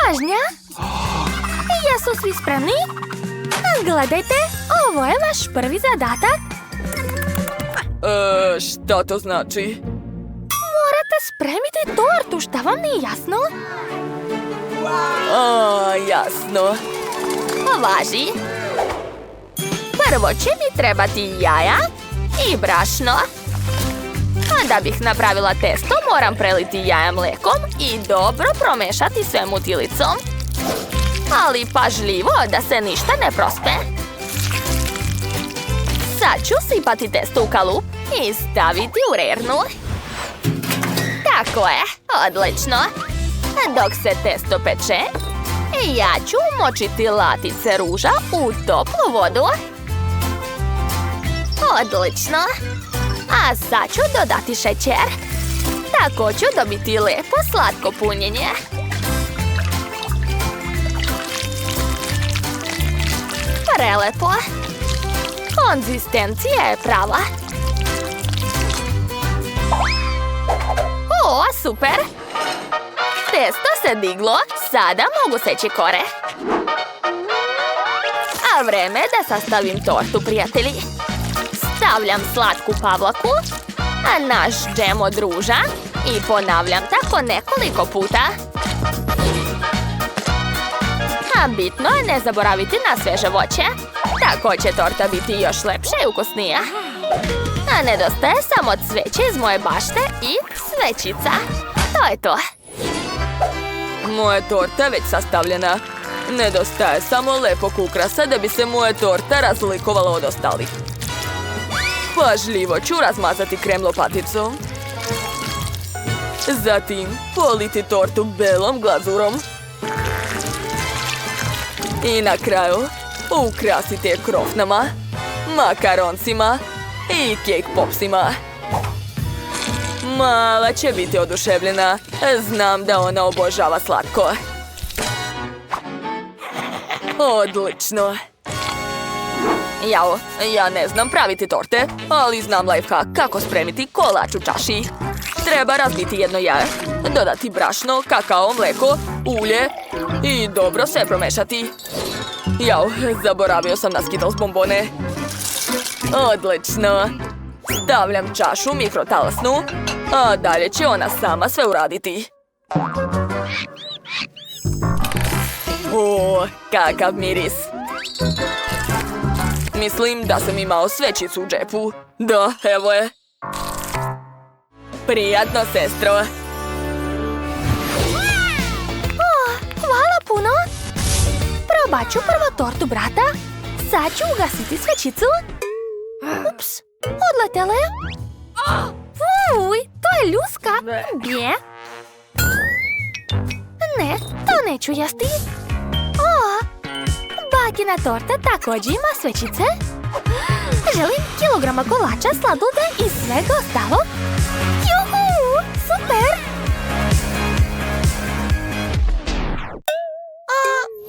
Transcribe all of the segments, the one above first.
pažnja! Jesu svi spremni? Gledajte, ovo je vaš prvi zadatak. Šta to znači? Morate spremiti tortu, šta vam nije jasno? Jasno. Važi. Prvo će mi trebati jaja i brašno. A da bih napravila testo, moram preliti jaja mlekom i dobro promešati sve mutilicom. Ali pažljivo da se ništa ne prospe. Sad ću sipati testo u kalup i staviti u rernu. Tako je, odlično. Dok se testo peče, ja ću umočiti latice ruža u toplu vodu. Odlično. A sad ću dodati šećer. Tako ću dobiti lepo slatko punjenje. Prelepo. Konzistencija je prava. O, super! Testo se diglo, sada mogu seći kore. A vreme da sastavim tortu, prijatelji. Stavljam slatku pavlaku, a naš džem od ruža i ponavljam tako nekoliko puta. A bitno je ne zaboraviti na sveže voće. Tako će torta biti još lepša i ukusnija. A nedostaje samo cveće iz moje bašte i svećica. To je to. Moja torta je već sastavljena. Nedostaje samo lepog ukrasa da bi se moja torta razlikovala od ostalih. Pažljivo ću razmazati krem lopaticom. Zatim politi tortu belom glazurom. I na kraju ukrasite je krofnama, makaroncima i cake popsima. Mala će biti oduševljena. Znam da ona obožava slatko. Odlično. Jao, ja ne znam praviti torte, ali znam lifehack kako spremiti kolač u čaši. Treba razbiti jedno jaje, dodati brašno, kakao, mleko, ulje i dobro sve promešati. Jao, zaboravio sam na Skittles bombone. Odlično. Stavljam čašu u mikrotalasnu, a dalje će ona sama sve uraditi. O, kakav miris. Mislim da sam imao svećicu u džepu. Da, evo je. Prijatno, sestro. Hvala puno. Probat ću prvo tortu brata. Sad ću ugasiti svećicu. Ups, odletela je. Fuj, to je ljuska. Bje. Ne, to neću jesti. Bakina torta također ima svećice. Želim kilograma kolača, sladoleda i svega ostalo. Juhu, super!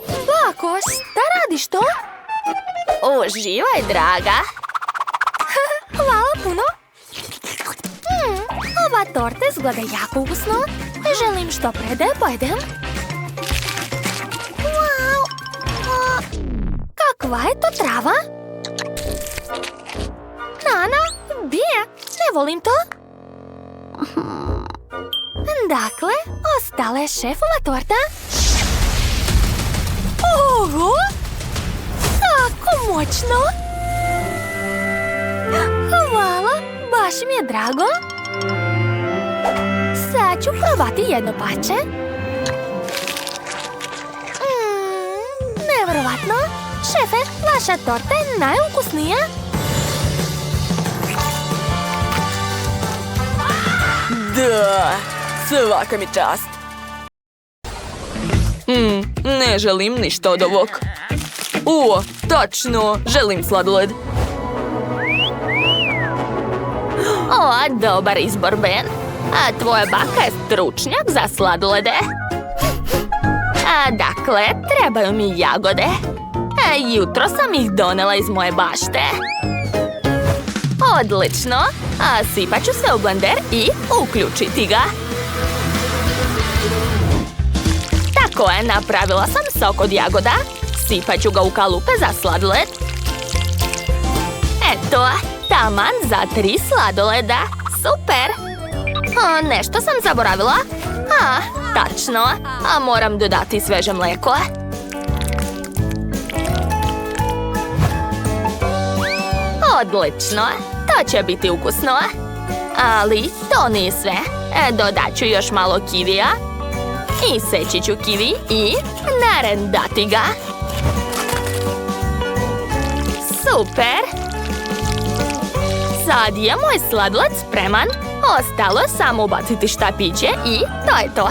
Bako, šta radiš to? Uživaj, draga. Hvala puno. Ova torta izgleda jako ukusno. Želim što pre da je pojedem. Wow. Kakva je to trava? Nana, bije, ne volim to. Dakle, ostala je šefova torta. Oho! Tako moćno! Hvala, baš mi je drago. Sad ću probati jedno pače. Nevjerovatno. Šefe, vaša torta je najukusnija. Da, svaka mi čast. Ne želim ništa od ovog. Tačno, želim sladoled. O, dobar izbor, Ben. A tvoja baka je stručnjak za sladolede. Dakle, trebaju mi jagode. Jutro sam ih donela iz moje bašte. Odlično. Sipat ću se u blender i uključiti ga. Tako je, napravila sam sok od jagoda. Sipat ću ga u kalupe za sladoled. Eto, taman za 3 sladoleda. Super! Nešto sam zaboravila. Tačno. A moram dodati sveže mlijeko. Odlično. To će biti ukusno. Ali to nije sve. Dodat ću još malo kivija. Iseći ću kivi i narendati ga. Super! Sad je moj sladoled spreman. Ostalo je samo ubaciti štapiće i to je to.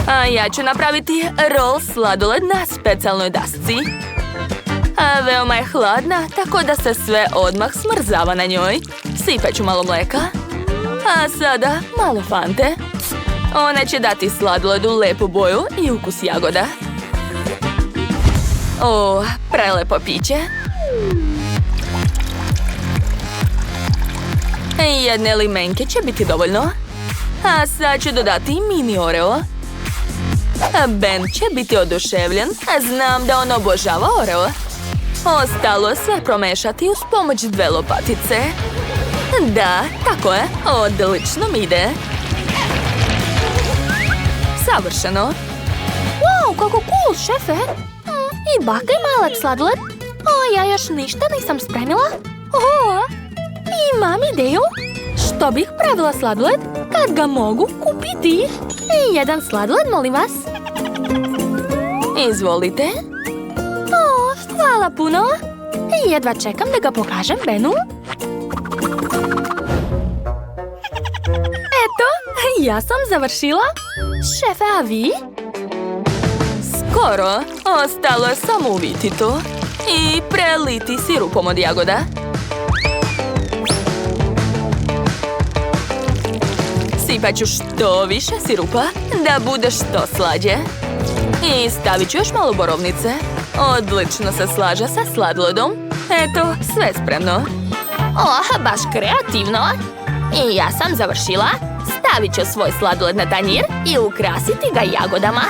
A ja ću napraviti roll sladoled na specijalnoj dasci. Veoma je hladna, tako da se sve odmah smrzava na njoj. Sipat ću malo mlijeka. A sada malo fante. Ona će dati sladoledu lepu boju i ukus jagoda. O, prelepo piće. Jedne limenke će biti dovoljno. A sad ću dodati mini oreo. Ben će biti oduševljen, a znam da on obožava oreo. Ostalo sve promešati uz pomoć 2 lopatice. Da, tako je, odlično mi ide. Savršeno. Wow, kako cool, šefe! I baka ima lep sladoled. Ja još ništa nisam spremila. Imam ideju. Što bih pravila sladoled kad ga mogu kupiti? Jedan sladoled, molim vas. Izvolite. Hvala puno. Jedva čekam da ga pokažem Benu. Eto, ja sam završila. Šefe, a vi? Skoro. Ostalo je samo uviti to i preliti sirupom od jagoda. Sipat ću što više sirupa da bude što slađe. I stavit ću još malo borovnice. Odlično se slaže sa sladoledom. Eto, sve spremno. Baš kreativno. I ja sam završila. Stavit ću svoj sladoled na tanjir i ukrasiti ga jagodama.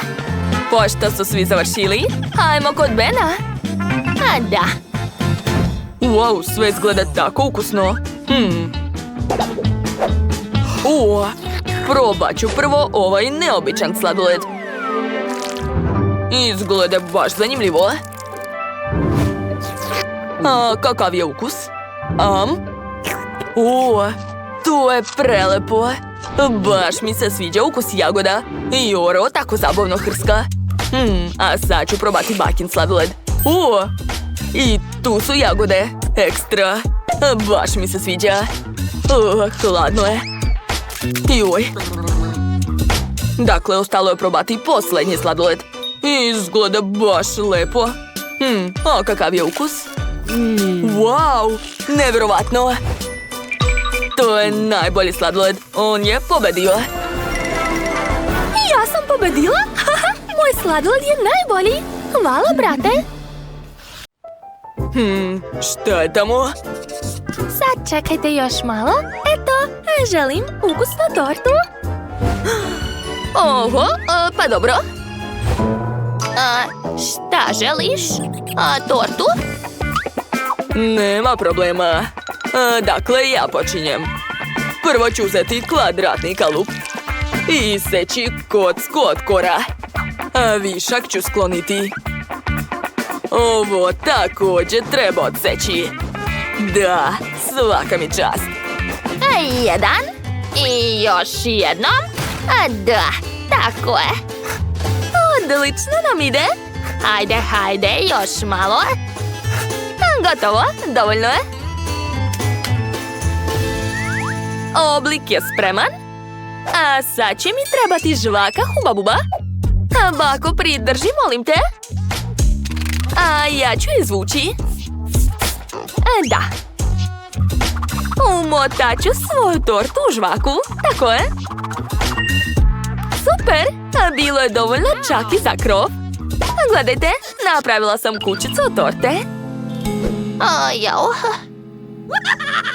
Pošto su svi završili, hajmo kod Bena. Da. Wow, sve izgleda tako ukusno. Probat ću prvo ovaj neobičan sladoled. Izgleda baš zanimljivo. A kakav je ukus? To je prelepo. Baš mi se sviđa ukus jagoda. I oreo tako zabavno hrska. A sad ću probati bakin sladoled. I tu su jagode. Ekstra. Baš mi se sviđa. Hladno je. Joj. Dakle, ostalo je probati posljednji sladoled. Izgleda baš lepo. A kakav je ukus? Wow, nevjerovatno. To je najbolji sladoled. On je pobedio. Ja sam pobedila? Moj sladoled je najbolji. Hvala, brate. Šta je tamo? Sad čekajte još malo. Eto, želim ukusnu tortu. Oho, pa dobro. Šta želiš? Tortu? Nema problema. Dakle, ja počinjem. Prvo ću uzeti kvadratni kalup i iseći kocku od kora. A višak ću skloniti. Ovo također treba odseći. Da, svaka mi čast. Jedan. I još jednom. Da, tako je. Odlično nam ide. Hajde, još malo. Gotovo, dovoljno je. Oblik je spreman. A sad će mi trebati žvaka Huba Buba. A bako, pridrži, molim te. A ja ću izvući. Da. Umotat ću svoju tortu u žvaku. Tako je. Super. A bilo je dovoljno čak i za krov. Gledajte, napravila sam kućicu od torte.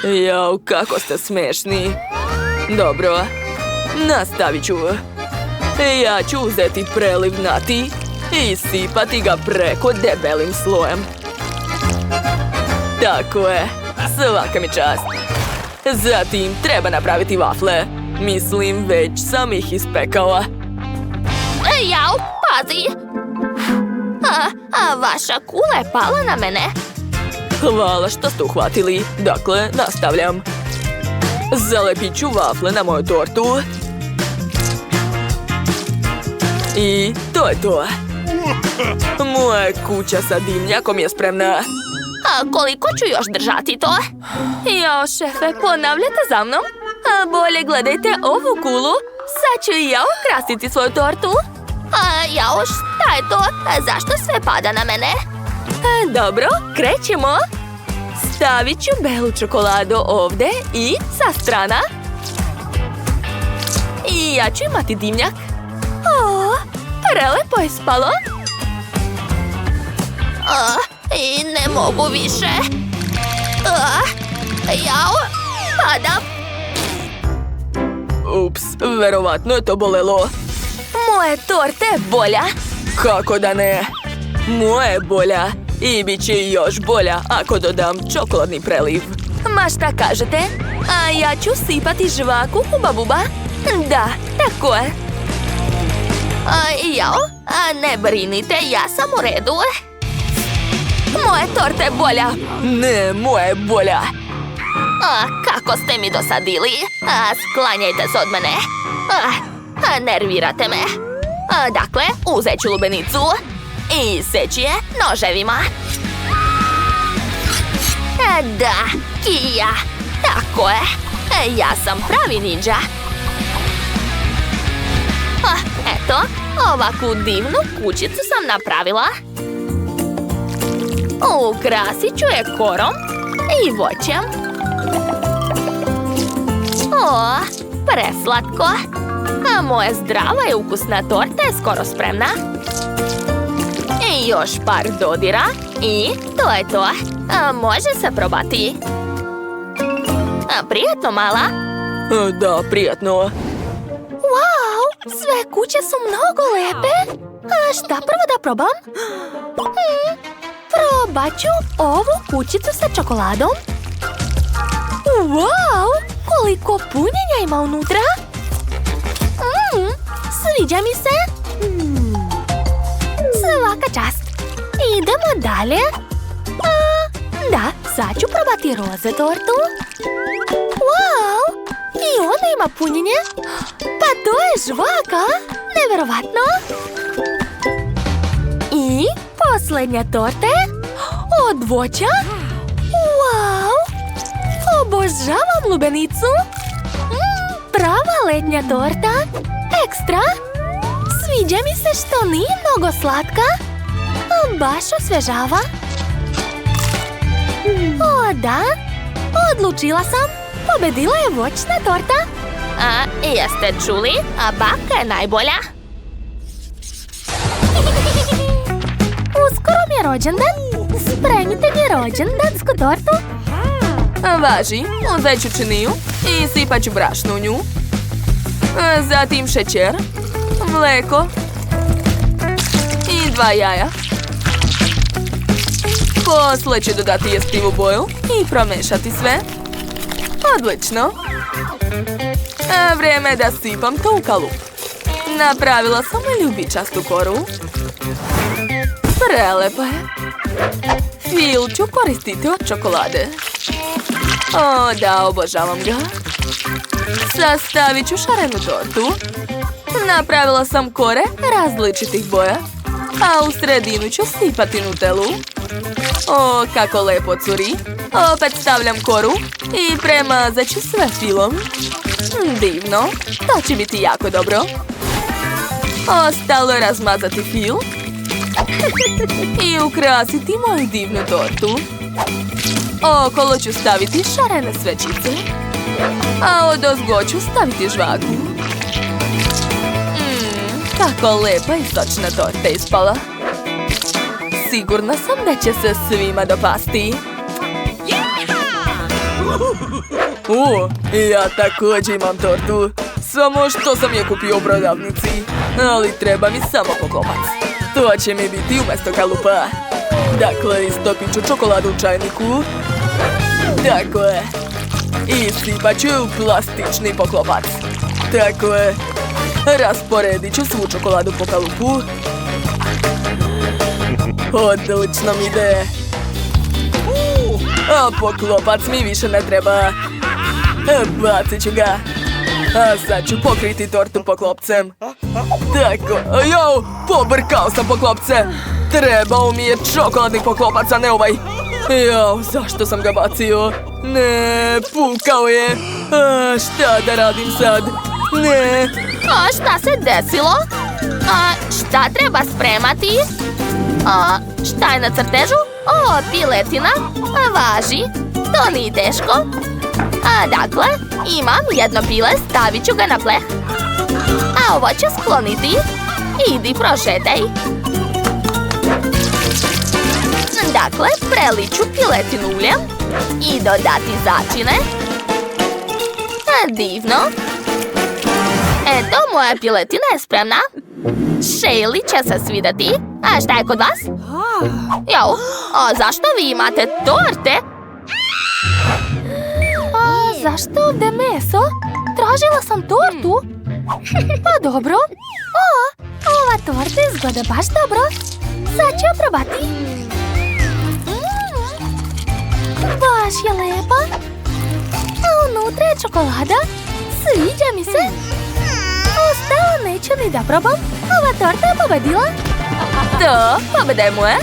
Jao, kako ste smešni. Dobro, nastavit ću. Ja ću uzeti preliv nati i sipati ga preko debelim slojem. Tako je, svaka mi čast. Zatim treba napraviti vafle. Mislim, već sam ih ispekala. Jao, pazi! A vaša kula je pala na mene. Hvala što ste uhvatili. Dakle, nastavljam. Zalepit ću vafle na moju tortu. I to je to. Moja kuća sa dimnjakom je spremna. A koliko ću još držati to? Jao, šefe, ponavljate za mnom? A bolje gledajte ovu kulu. Sad ću i ja ukrasiti svoju tortu. Jao, šta je to? Zašto sve pada na mene? Dobro, krećemo. Stavit ću belu čokoladu ovdje i sa strana. I ja ću imati dimnjak. Prelepo je spalo. I ne mogu više. Jao, padam. Ups, verovatno je to bolelo. Moje torte je bolja. Kako da ne? Moja je bolja i bit će još bolja ako dodam čokoladni preliv. Ma šta kažete? A ja ću sipati žvaku Huba Buba. Da, tako je. Jao, ne brinite, ja sam u redu. Moja torta je bolja. Ne, moja je bolja. Kako ste mi dosadili? Sklanjajte se od mene. Nervirate me. Dakle, uzet ću lubenicu i seći je noževima. Da, Kija. Tako je. Ja sam pravi ninja. Eto, ovakvu divnu kućicu sam napravila. Ukrasit ću je korom i voćem. Preslatko. A moja zdrava i ukusna torta je skoro spremna. I još par dodira i to je to. Može se probati. Prijetno, mala? Da, prijetno. Wow, sve kuće su mnogo lepe. Šta prvo da probam? Probat ću ovu kućicu sa čokoladom. Wow, koliko punjenja ima unutra. Sviđa mi se. Svaka čast. Idemo dalje. Da, sad ću probati roze tortu. Wow, i ona ima punjenje. Pa to je žvaka. Neverovatno. I posljednja torta od voća. Wow, obožavam lubenicu. Prava letnja torta. Ekstra. Sviđa mi se što nije mnogo slatka. Baš osvežava. Da, odlučila sam. Pobedila je voćna torta. Jeste čuli? Baka je najbolja. Uskoro mi je rođendan. Spremite mi rođendansku tortu. Važi, uzet ću činiju i sipat ću brašnu u nju. Zatim šećer, mlijeko i 2 jaja. Poslije ću dodati jestivu boju i promešati sve. Odlično. Vrijeme je da sipam to u kalup. Napravila sam ljubičastu koru. Prelepa je. Fil ću koristiti od čokolade. Da, obožavam ga. Sastavit ću šarenu tortu. Napravila sam kore različitih boja, a u sredinu ću sipati nutelu. Kako lepo curi. Opet stavljam koru i premazat ću sve filom. Divno, to će biti jako dobro. Ostalo je razmazati fil i ukrasiti moju divnu tortu. Okolo ću staviti šarene svećice, a odozgo ću staviti žvaku. Kako lepa i sočna torta ispala. Sigurna sam da će se svima dopasti. Ja također imam tortu. samo što sam je kupio u prodavnici. Ali treba mi samo poklopac. To će mi biti umjesto kalupa. Dakle, istopit ću čokoladu u čajniku. Tako je. I sipat ću u plastični poklopac. Tako je. Rasporedit ću svu čokoladu po kalupu. Odlično mi ide. A poklopac mi više ne treba. Bacit ću ga. A sad ću pokriti tortu poklopcem. Tako, jao, pobrkao sam poklopce. Trebao mi je čokoladni poklopac, a ne ovaj. Jao, zašto sam ga bacio? Ne, pukao je. A šta da radim sad? Ne. A šta se desilo? A šta treba spremati? A šta je na crtežu? O, piletina. A važi. To nije teško. A dakle, imam jedno pile, stavit ću ga na pleh. A ovo ću skloniti. Idi, prošetaj. Dakle, preliću piletinu uljem i dodati začine. Divno. Eto, moja piletina je spremna. Shayli će se svidjeti. A šta je kod vas? Jao, a zašto vi imate torte? A zašto ovdje meso? Tražila sam tortu. Pa dobro. O, ova torta izgleda baš dobro. Sad ću je probati. Baš je lepa. A unutra je čokolada. Sviđa mi se. Ostalo neću ni da probam. Ova torta je pobedila. To, pobeda je moja.